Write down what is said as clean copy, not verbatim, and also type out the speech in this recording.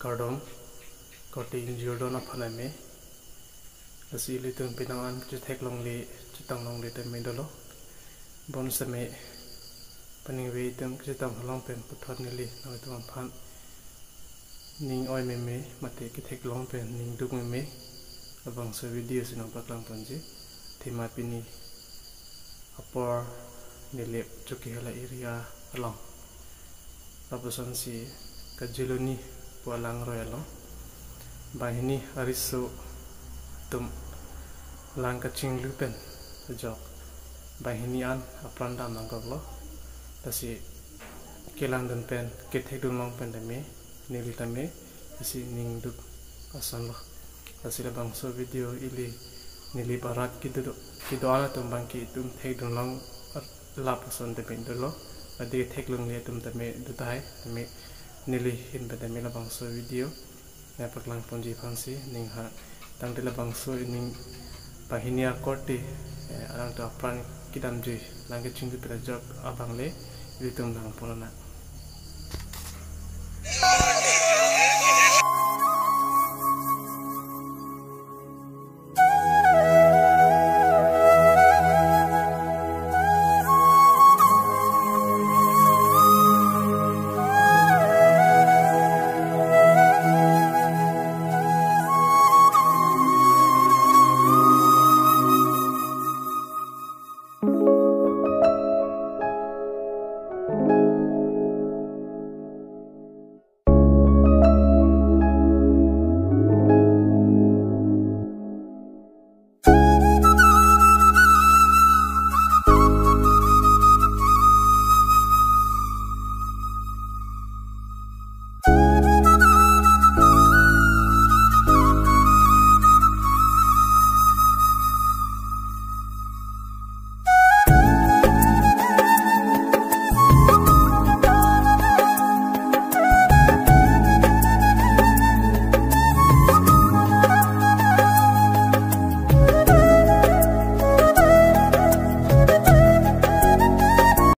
kardom korti jordan apana me lasi litung pinangan cetek long li cetang long li tem dolo bon same paning we tung cetang long pen puthot ni li nang tung phan ning oi me mate ki thek long pen ning duk me abang so video sinang paklang ponji thima pini apor nilep chuki hala area along lapusan si kajiloni pualang royalo bahini arisu tum lang kacing lupen jok bahini an apranda nangkolo tasi kelang dan pen kethek dun long pen dame nilitame si ning duk asan lo tasi labang so video ili nili barat kido ala tumbang ki tum thek dun long lapusan de pen dolo adi thek lung le tum tame dutai tame nili hin bedame labang so video na paklang ponji phansi ning ha tang de labang so ning pahinia korti arang to apran kidam ji langge chingdu pera jok abang le ritum nang polana